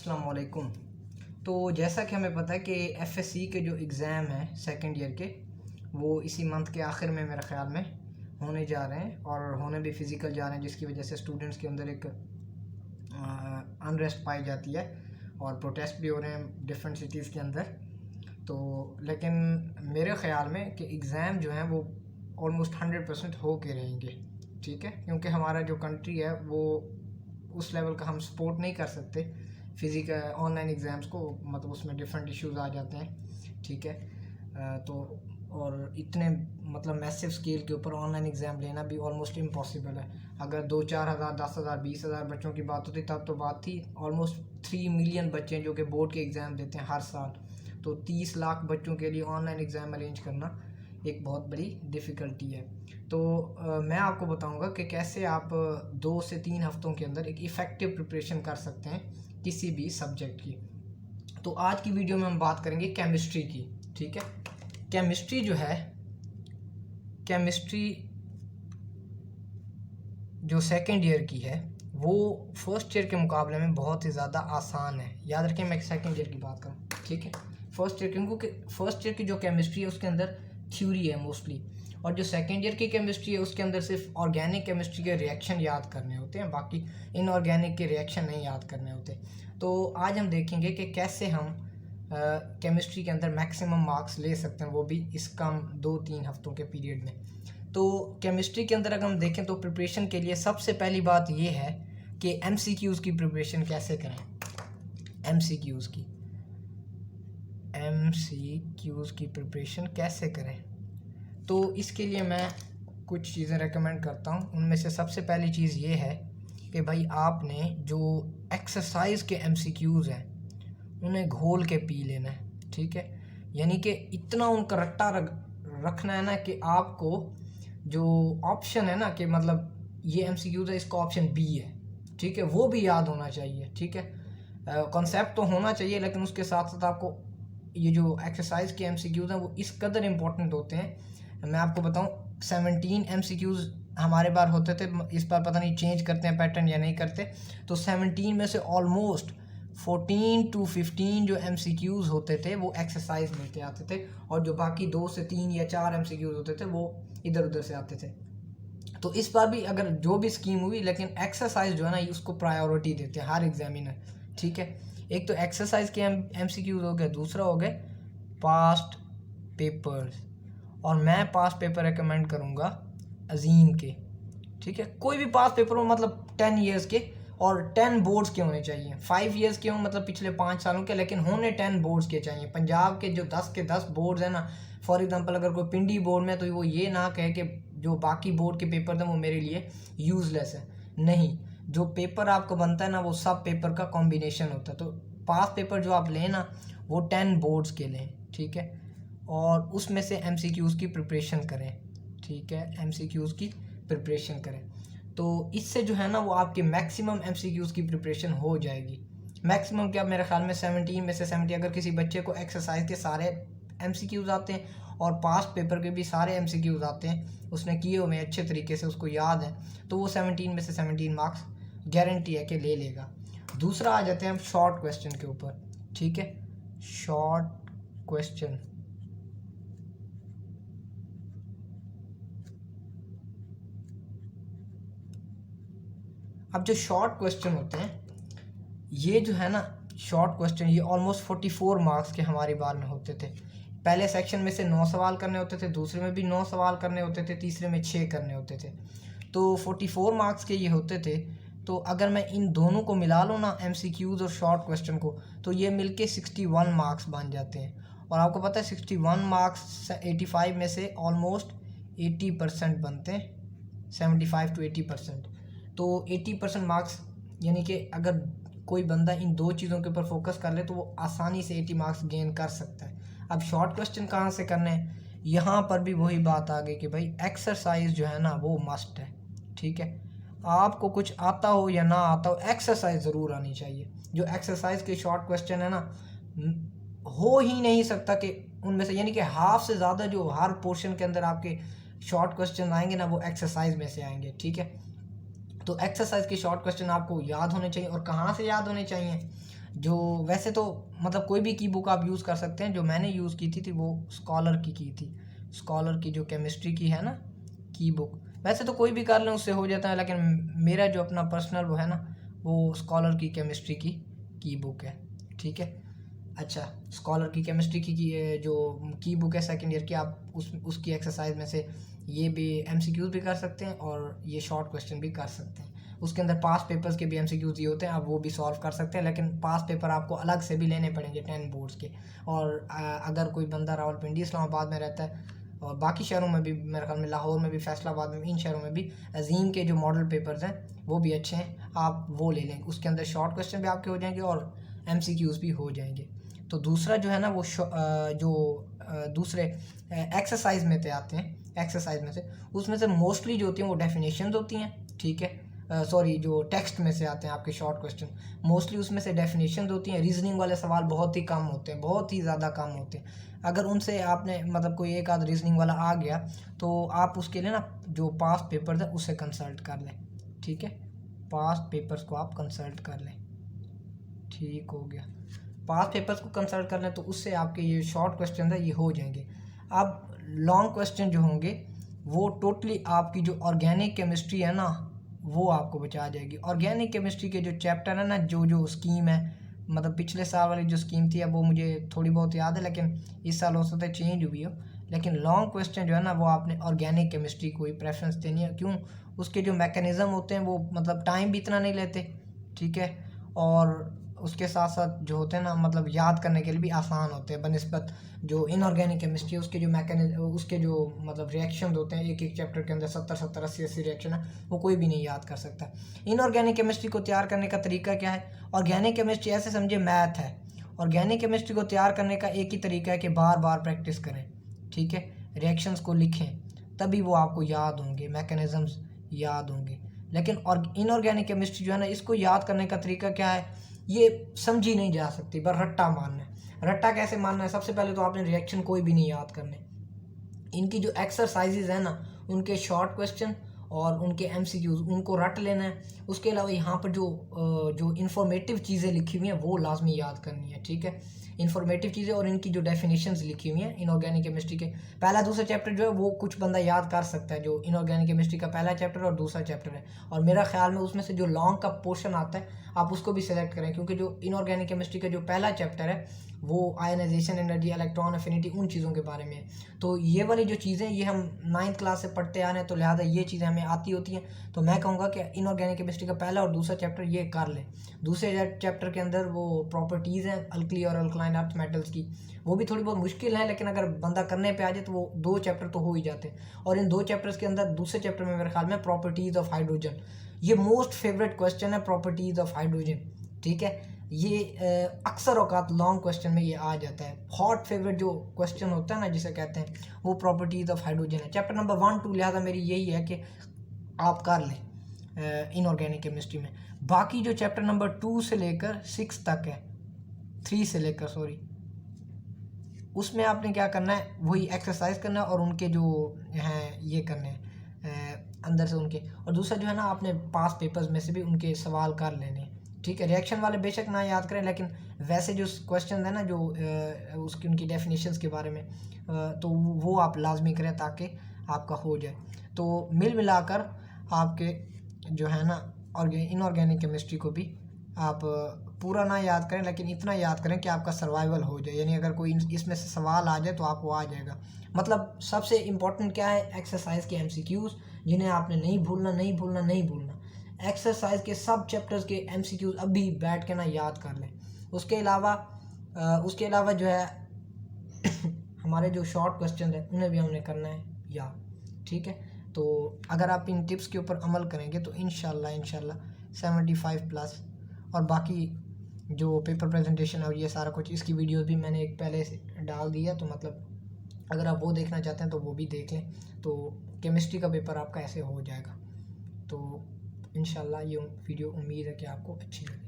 अस्सलाम वालेकुम। तो जैसा कि हमें पता है कि एफएससी के जो एग्ज़ाम हैं सेकंड ईयर के, वो इसी मंथ के आखिर में मेरे ख़्याल में होने जा रहे हैं और होने भी फ़िज़िकल जा रहे हैं, जिसकी वजह से स्टूडेंट्स के अंदर एक अनरेस्ट पाई जाती है और प्रोटेस्ट भी हो रहे हैं डिफरेंट सिटीज़ के अंदर। तो लेकिन मेरे ख़्याल में कि एग्ज़ाम जो हैं वो ऑलमोस्ट 100% हो के रहेंगे, ठीक है, क्योंकि हमारा जो कंट्री है वो उस लेवल का हम सपोर्ट नहीं कर सकते फिज़िकल ऑनलाइन एग्ज़ाम्स को, मतलब उसमें डिफरेंट इश्यूज़ आ जाते हैं, ठीक है। तो और इतने मतलब मैसिव स्केल के ऊपर ऑनलाइन एग्ज़ाम लेना भी ऑलमोस्ट इम्पॉसिबल है। अगर 2-4 हज़ार 10 हज़ार 20 हज़ार बच्चों की बात होती तब तो बात थी, ऑलमोस्ट 3 मिलियन बच्चे हैं जो कि बोर्ड के एग्ज़ाम देते हैं हर साल। तो 30 लाख बच्चों के लिए ऑनलाइन एग्ज़ाम अरेंज करना एक बहुत बड़ी डिफ़िकल्टी है। तो मैं आपको बताऊंगा कि कैसे आप 2 से 3 हफ्तों के अंदर एक इफ़ेक्टिव प्रिपरेशन कर सकते हैं किसी भी सब्जेक्ट की। तो आज की वीडियो में हम बात करेंगे केमिस्ट्री की, ठीक है। केमिस्ट्री जो है, केमिस्ट्री जो सेकेंड ईयर की है वो फर्स्ट ईयर के मुकाबले में बहुत ही ज़्यादा आसान है। याद रखें, मैं सेकेंड ईयर की बात करूँ, ठीक है। फर्स्ट ईयर क्योंकि फर्स्ट ईयर की जो केमिस्ट्री है उसके अंदर थ्योरी है मोस्टली, और जो सेकेंड ईयर की केमिस्ट्री है उसके अंदर सिर्फ ऑर्गेनिक केमिस्ट्री के रिएक्शन याद करने होते हैं, बाकी इनऑर्गेनिक के रिएक्शन नहीं याद करने होते। तो आज हम देखेंगे कि कैसे हम केमिस्ट्री के अंदर मैक्सिमम मार्क्स ले सकते हैं, वो भी इस कम 2-3 हफ्तों के पीरियड में। तो केमिस्ट्री के अंदर अगर हम देखें तो प्रिपरेशन के लिए सबसे पहली बात ये है कि एमसीक्यूज़ की प्रिपरेशन कैसे करें। एमसीक्यूज़ की प्रिपरेशन कैसे करें, तो इसके लिए मैं कुछ चीज़ें रेकमेंड करता हूँ। उनमें से सबसे पहली चीज़ ये है कि भाई आपने जो एक्सरसाइज के एमसीक्यूज़ हैं उन्हें घोल के पी लेना है, ठीक है। यानी कि इतना उनका रट्टा रखना है ना कि आपको जो ऑप्शन है ना कि मतलब ये एमसीक्यूज़ है, इसका ऑप्शन बी है, ठीक है, वो भी याद होना चाहिए, ठीक है। कॉन्सेप्ट तो होना चाहिए, लेकिन उसके साथ साथ आपको ये जो एक्सरसाइज के एमसीक्यूज़ हैं वो इस कदर इम्पोर्टेंट होते हैं। मैं आपको बताऊं 17 एमसीक्यूज़ हमारे बार होते थे, इस बार पता नहीं चेंज करते हैं पैटर्न या नहीं करते। तो 17 में से ऑलमोस्ट 14 to 15 जो एमसीक्यूज़ होते थे वो एक्सरसाइज में से आते थे, और जो बाकी 2 से 3 या 4 एमसीक्यूज़ होते थे वो इधर उधर से आते थे। तो इस बार भी अगर जो भी स्कीम हुई, लेकिन एक्सरसाइज जो है ना उसको प्रायोरिटी देते हैं हर एग्जामिनर, ठीक है। एक तो एक्सरसाइज के एमसीक्यूज़ हो गए, दूसरा हो गए पास्ट पेपर्स, और मैं पास्ट पेपर रिकमेंड करूँगा अजीम के, ठीक है। कोई भी पास्ट पेपर हो, मतलब 10 ईयर्स के, और 10 बोर्ड्स के होने चाहिए। 5 ईयर्स के हों, मतलब पिछले 5 सालों के, लेकिन होने 10 बोर्ड्स के चाहिए। पंजाब के जो 10 के 10 बोर्ड्स हैं ना, फॉर एग्जांपल अगर कोई पिंडी बोर्ड में, तो वो ये ना कहे कि जो बाकी बोर्ड के पेपर थे वो मेरे लिए यूज़लेस है। नहीं, जो पेपर आपको बनता है ना वो सब पेपर का कॉम्बिनेशन होता है। तो पास पेपर जो आप लें ना वो 10 बोर्ड्स के लें, ठीक है, और उसमें से एमसीक्यूज़ की प्रिपरेशन करें, ठीक है, एमसीक्यूज़ की प्रिपरेशन करें। तो इससे जो है ना वो आपके मैक्सिमम एमसीक्यूज़ की प्रिपरेशन हो जाएगी। मैक्सिमम क्या, मेरे ख्याल में 17 में से 70, अगर किसी बच्चे को एक्सरसाइज के सारे एमसीक्यूज़ आते हैं और पास्ट पेपर के भी सारे एमसीक्यूज़ आते हैं, उसने किए हुए अच्छे तरीके से, उसको याद है, तो वो 17 में से 17 मार्क्स गारंटी है कि ले लेगा। दूसरा आ जाते हैं हम शॉर्ट क्वेश्चन के ऊपर, ठीक है। शॉर्ट क्वेश्चन, अब जो शॉर्ट क्वेश्चन होते हैं ये जो है ना, शॉर्ट क्वेश्चन ये ऑलमोस्ट 44 मार्क्स के हमारी बार में होते थे। पहले सेक्शन में से 9 सवाल करने होते थे, दूसरे में भी 9 सवाल करने होते थे, तीसरे में 6 करने होते थे। तो 44 मार्क्स के ये होते थे। तो अगर मैं इन दोनों को मिला लूँ ना, एमसीक्यूज़ और शॉर्ट क्वेश्चन को, तो ये मिलके 61 मार्क्स बन जाते हैं। और आपको पता है 61 मार्क्स 85 में से ऑलमोस्ट 80% बनते हैं, 75 to 80%। तो 80% मार्क्स, यानी कि अगर कोई बंदा इन दो चीज़ों के ऊपर फोकस कर ले तो वो आसानी से 80 मार्क्स गेन कर सकता है। अब शॉर्ट क्वेश्चन कहाँ से करने हैं, यहाँ पर भी वही बात आ गई कि भाई एक्सरसाइज जो है ना वो मस्ट है, ठीक है। आपको कुछ आता हो या ना आता हो, एक्सरसाइज ज़रूर आनी चाहिए। जो एक्सरसाइज के शॉर्ट क्वेश्चन है ना, हो ही नहीं सकता कि उनमें से, यानी कि हाफ से ज़्यादा जो हर पोर्शन के अंदर आपके शॉर्ट क्वेश्चन आएंगे ना वो एक्सरसाइज में से आएंगे, ठीक है। तो एक्सरसाइज के शॉर्ट क्वेश्चन आपको याद होने चाहिए, और कहाँ से याद होने चाहिए, जो वैसे तो मतलब कोई भी की बुक आप यूज़ कर सकते हैं, जो मैंने यूज़ की थी वो स्कॉलर की थी, स्कॉलर की जो केमिस्ट्री की है ना की बुक। वैसे तो कोई भी कर लें उससे हो जाता है, लेकिन मेरा जो अपना पर्सनल वो है ना वो स्कॉलर की केमिस्ट्री की बुक है, ठीक है। अच्छा, स्कॉलर की केमिस्ट्री की जो की बुक है सेकंड ईयर की, आप उसकी एक्सरसाइज में से ये भी एमसीक्यूज भी कर सकते हैं और ये शॉर्ट क्वेश्चन भी कर सकते हैं। उसके अंदर पास पेपर्स के भी एमसीक्यूज दिए होते हैं, आप वो भी सॉल्व कर सकते हैं, लेकिन पास पेपर आपको अलग से भी लेने पड़ेंगे 10 बोर्ड्स के। और अगर कोई बंदा रावलपिंडी इस्लामाबाद में रहता है और बाकी शहरों में भी, मेरे ख्याल में लाहौर में भी, फैसलाबाद में, इन शहरों में भी अजीम के जो मॉडल पेपर्स हैं वो भी अच्छे हैं, आप वो ले लेंगे। उसके अंदर शॉर्ट क्वेश्चन भी आपके हो जाएंगे और एमसीक्यूज भी हो जाएंगे। तो दूसरा जो है ना वो दूसरे एक्सरसाइज में से आते हैं, एक्सरसाइज में से उसमें से मोस्टली जो होती हैं वो डेफिनेशंस होती हैं, ठीक है। सॉरी, जो टेक्स्ट में से आते हैं आपके शॉर्ट क्वेश्चन, मोस्टली उसमें से डेफिनेशंस होती हैं। रीजनिंग वाले सवाल बहुत ही कम होते हैं, बहुत ही ज़्यादा कम होते हैं। अगर उनसे आपने मतलब कोई एक आध रीजनिंग वाला आ गया तो आप उसके लिए ना जो पास पेपर्स है उससे कंसल्ट कर लें, ठीक है। पास पेपर्स को आप कंसल्ट कर लें, ठीक हो गया। पास पेपर्स को कंसल्ट कर लें तो उससे आपके ये शॉर्ट क्वेश्चन है ये हो जाएंगे। अब लॉन्ग क्वेश्चन जो होंगे वो टोटली आपकी जो ऑर्गेनिक केमिस्ट्री है ना वो आपको बचा जाएगी। ऑर्गेनिक केमिस्ट्री के जो चैप्टर है ना, जो स्कीम है, मतलब पिछले साल वाली जो स्कीम थी अब वो मुझे थोड़ी बहुत याद है, लेकिन इस साल हो सकता है चेंज हुई हो। लेकिन लॉन्ग क्वेश्चन जो है ना वो आपने ऑर्गेनिक केमिस्ट्री को ही प्रेफरेंस देनी है। क्यों? उसके जो मैकेनिज़्म होते हैं वो मतलब टाइम भी इतना नहीं लेते, ठीक है। और उसके साथ साथ जो होते हैं ना मतलब याद करने के लिए भी आसान होते हैं बनिस्बत जो इनऑर्गेनिक केमिस्ट्री है। उसके जो उसके जो मतलब रिएक्शन होते हैं एक एक चैप्टर के अंदर 70 80 रिएक्शन है, वो कोई भी नहीं याद कर सकता। इनऑर्गेनिक केमिस्ट्री को तैयार करने का तरीका क्या है? ऑर्गेनिक केमिस्ट्री ऐसे समझे मैथ है। ऑर्गेनिक केमिस्ट्री को तैयार करने का एक ही तरीका है कि बार बार प्रैक्टिस करें, ठीक है। रिएक्शंस को लिखें तभी वो आपको याद होंगे, मैकेनिज़म्स याद होंगे। लेकिन और इनऑर्गेनिक केमिस्ट्री जो है ना इसको याद करने का तरीका क्या है ये समझी नहीं जा सकती, पर रट्टा मारना है। रट्टा कैसे मारना है? सबसे पहले तो आपने रिएक्शन कोई भी नहीं याद करने। इनकी जो एक्सरसाइजेज है ना उनके शॉर्ट क्वेश्चन और उनके एमसीक्यूज उनको रट लेना है। उसके अलावा यहाँ पर जो इन्फॉर्मेटिव चीज़ें लिखी हुई हैं वो लाजमी याद करनी है, ठीक है। इन्फॉर्मेटिव चीज़ें और इनकी जो डेफिनेशंस लिखी हुई हैं इनऑर्गेनिक केमिस्ट्री के पहला दूसरा चैप्टर जो है वो कुछ बंदा याद कर सकता है, जो इनऑर्गेनिक केमिस्ट्री का पहला चैप्टर और दूसरा चैप्टर है। और मेरा ख्याल में उसमें से जो लॉन्ग का पोर्शन आता है आप उसको भी सिलेक्ट करें, क्योंकि जो इनऑर्गेनिक केमिस्ट्री का जो पहला चैप्टर है वो आयनाइजेशन एनर्जी, इलेक्ट्रॉन अफिनिटी, उन चीज़ों के बारे में है। तो ये वाली जो चीज़ें ये हम 9th क्लास से पढ़ते आ रहे हैं, तो लिहाजा ये चीज़ें हमें आती होती हैं। तो मैं कहूँगा कि इनऑर्गेनिक केमिस्ट्री का पहला और दूसरा चैप्टर ये कर लें। दूसरे चैप्टर के अंदर वो प्रॉपर्टीज़ हैं अल्कली और अल्कलाइन अर्थ मेटल्स की, वो भी थोड़ी बहुत मुश्किल है, लेकिन अगर बंदा करने पे आ जाए तो वो 2 चैप्टर तो हो ही जाते हैं। और इन 2 चैप्टर्स के अंदर दूसरे चैप्टर में मेरे ख्याल में प्रॉपर्टीज़ ऑफ हाइड्रोजन, ये मोस्ट फेवरेट क्वेश्चन है, प्रॉपर्टीज़ ऑफ हाइड्रोजन, ठीक है। ये अक्सर औकात लॉन्ग क्वेश्चन में ये आ जाता है। हॉट फेवरेट जो क्वेश्चन होता है ना जिसे कहते हैं वो प्रॉपर्टीज़ ऑफ हाइड्रोजन है। चैप्टर नंबर 1 2 लिहाजा मेरी यही है कि आप कर लें इनऑर्गेनिक केमिस्ट्री में। बाकी जो चैप्टर नंबर 2 से लेकर 6 तक है, 3 से लेकर सॉरी, उसमें आपने क्या करना है वही एक्सरसाइज करना है और उनके जो हैं ये करने हैं अंदर से उनके। और दूसरा जो है ना आपने पास पेपर्स में से भी उनके सवाल कर लेने, ठीक है। रिएक्शन वाले बेशक ना याद करें, लेकिन वैसे जो क्वेश्चन है ना जो उसकी उनकी डेफिनेशंस के बारे में तो वो आप लाजमी करें ताकि आपका हो जाए। तो मिल मिलाकर आपके जो है ना इनऑर्गेनिक केमिस्ट्री को भी आप पूरा ना याद करें, लेकिन इतना याद करें कि आपका सर्वाइवल हो जाए। यानी अगर कोई इसमें से सवाल आ जाए तो आपको आ जाएगा। मतलब सबसे इम्पोर्टेंट क्या है? एक्सरसाइज के एमसीक्यूज़, जिन्हें आपने नहीं भूलना। एक्सरसाइज के सब चैप्टर्स के एमसीक्यूज़ अभी बैठ के ना याद कर लें। उसके अलावा जो है हमारे जो शॉर्ट क्वेश्चन है उन्हें भी हमने करना है याद, ठीक है। तो अगर आप इन टिप्स के ऊपर अमल करेंगे तो इंशाल्लाह 75+। और बाकी जो पेपर प्रेजेंटेशन और ये सारा कुछ इसकी वीडियोस भी मैंने एक पहले से डाल दिया, तो मतलब अगर आप वो देखना चाहते हैं तो वो भी देख लें। तो केमिस्ट्री का पेपर आपका ऐसे हो जाएगा। तो इंशाल्लाह ये वीडियो उम्मीद है कि आपको अच्छी लगे।